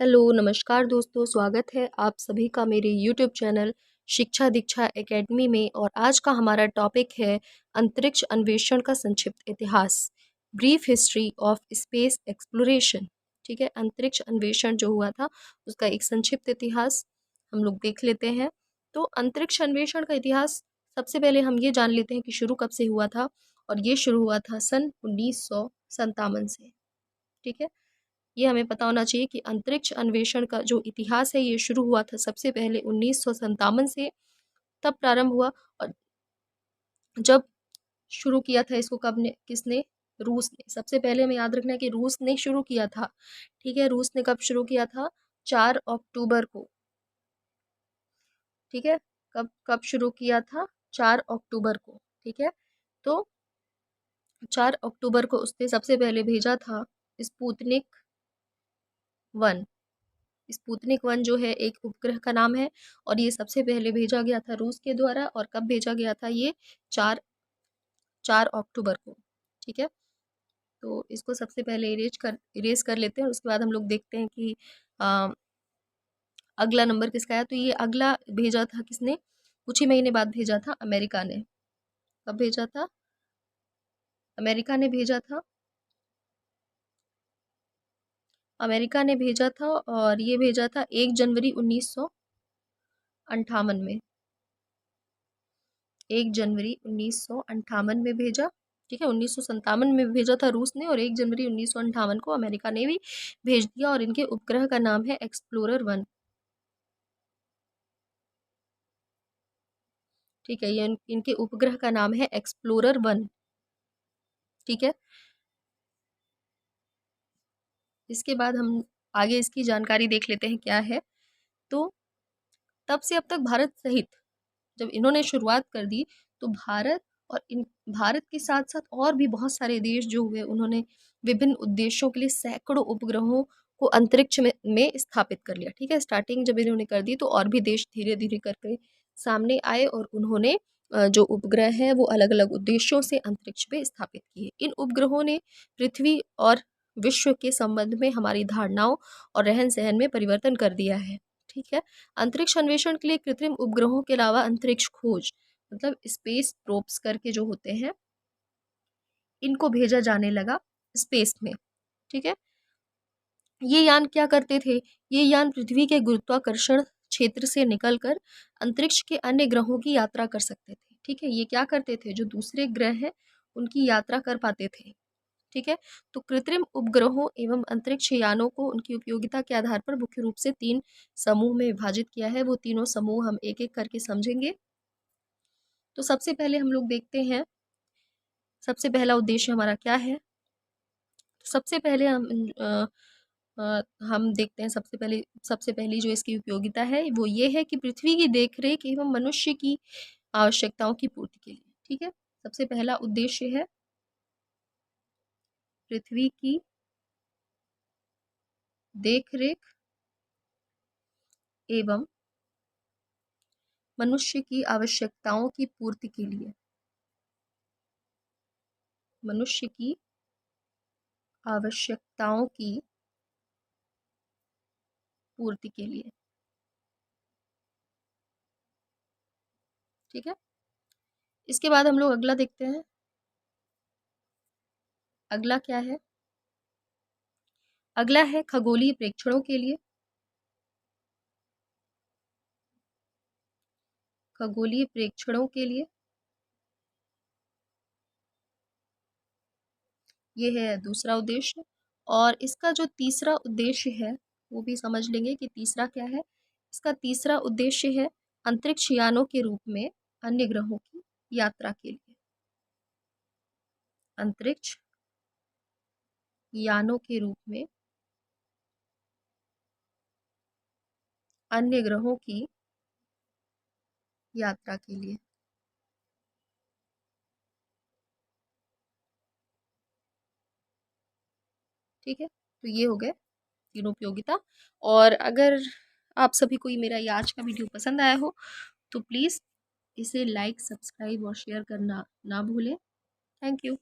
Hello, नमस्कार दोस्तों, स्वागत है आप सभी का मेरे यूट्यूब चैनल शिक्षा दीक्षा एकेडमी में। और आज का हमारा टॉपिक है अंतरिक्ष अन्वेषण का संक्षिप्त इतिहास, brief history of space exploration. ठीक है, अंतरिक्ष अन्वेषण जो हुआ था उसका एक संक्षिप्त इतिहास हम लोग देख लेते हैं। तो अंतरिक्ष अन्वेषण का इतिहास सबसे पहले हम ये जान लेते हैं कि शुरू कब से हुआ था। और ये शुरू हुआ था सन 1957 से। ठीक है, ये हमें पता होना चाहिए कि अंतरिक्ष अन्वेषण का जो इतिहास है ये शुरू हुआ था सबसे पहले 1957 से, तब प्रारंभ हुआ। और जब शुरू किया था इसको कब ने किसने? रूस ने। सबसे पहले हमें याद रखना है कि रूस ने शुरू किया था। ठीक है, रूस ने कब शुरू किया था? 4 अक्टूबर को। ठीक है, कब कब शुरू किया था? 4 अक्टूबर को। ठीक है, तो 4 अक्टूबर को उसने सबसे पहले भेजा था स्पुतनिक 1। स्पुतनिक 1 जो है एक उपग्रह का नाम है, और ये सबसे पहले भेजा गया था रूस के द्वारा। और कब भेजा गया था ये? 4 अक्टूबर को। ठीक है, तो इसको सबसे पहले इरेज कर लेते हैं, और उसके बाद हम लोग देखते हैं कि आ, अगला नंबर किसका है। तो ये अगला भेजा था किसने? कुछ ही महीने बाद भेजा था अमेरिका ने। कब भेजा था? अमेरिका ने भेजा था। अमेरिका ने भेजा था, और ये भेजा था 1 जनवरी 1958 में। 1 जनवरी 1958 में भेजा। ठीक है, 1957 में भेजा था रूस ने, और 1 जनवरी 1958 को अमेरिका ने भी भेज दिया। और इनके उपग्रह का नाम है एक्सप्लोरर 1। ठीक है, ये इनके उपग्रह का नाम है एक्सप्लोरर 1। ठीक है, इसके बाद हम आगे इसकी जानकारी देख लेते हैं क्या है। तो तब से अब तक भारत सहित जब इन्होंने शुरुआत कर दी, तो भारत और इन भारत के साथ साथ और भी बहुत सारे देश जो हुए, उन्होंने विभिन्न उद्देश्यों के लिए सैकड़ों उपग्रहों को अंतरिक्ष में स्थापित कर लिया। ठीक है, स्टार्टिंग जब इन्होंने कर दी तो और भी देश धीरे धीरे करके सामने आए, और उन्होंने जो उपग्रह हैं वो अलग अलग उद्देश्यों से अंतरिक्ष में स्थापित किए। इन उपग्रहों ने पृथ्वी और विश्व के संबंध में हमारी धारणाओं और रहन सहन में परिवर्तन कर दिया है। ठीक है, अंतरिक्ष अन्वेषण के लिए कृत्रिम उपग्रहों के अलावा अंतरिक्ष खोज मतलब स्पेस प्रोब्स करके जो होते हैं, इनको भेजा जाने लगा स्पेस में। ठीक है, ये यान क्या करते थे? ये यान पृथ्वी के गुरुत्वाकर्षण क्षेत्र से निकलकर अंतरिक्ष के अन्य ग्रहों की यात्रा कर सकते थे। ठीक है, ये क्या करते थे? जो दूसरे ग्रह हैं उनकी यात्रा कर पाते थे। ठीक है, तो कृत्रिम उपग्रहों एवं अंतरिक्ष यानों को उनकी उपयोगिता के आधार पर मुख्य रूप से 3 समूह में विभाजित किया है। वो तीनों समूह हम एक एक करके समझेंगे। तो सबसे पहले हम लोग देखते हैं सबसे पहला उद्देश्य हमारा क्या है। सबसे पहले हम देखते हैं सबसे पहली जो इसकी उपयोगिता है वो ये है कि पृथ्वी की देखरेख एवं मनुष्य की आवश्यकताओं की पूर्ति के लिए। ठीक है, सबसे पहला उद्देश्य है पृथ्वी की देखरेख एवं मनुष्य की आवश्यकताओं की पूर्ति के लिए। मनुष्य की आवश्यकताओं की पूर्ति के लिए। ठीक है, इसके बाद हम लोग अगला देखते हैं। अगला क्या है? अगला है खगोलीय प्रेक्षणों के लिए। खगोलीय प्रेक्षणों के लिए ये है दूसरा उद्देश्य। और इसका जो तीसरा उद्देश्य है वो भी समझ लेंगे कि तीसरा क्या है। इसका तीसरा उद्देश्य है अंतरिक्ष यानों के रूप में अन्य ग्रहों की यात्रा के लिए। अंतरिक्ष यानों के रूप में अन्य ग्रहों की यात्रा के लिए। ठीक है, तो ये हो गए तीनों उपयोगिता। और अगर आप सभी को ये मेरा ये आज का वीडियो पसंद आया हो तो प्लीज़ इसे लाइक, सब्सक्राइब और शेयर करना ना भूलें। Thank you.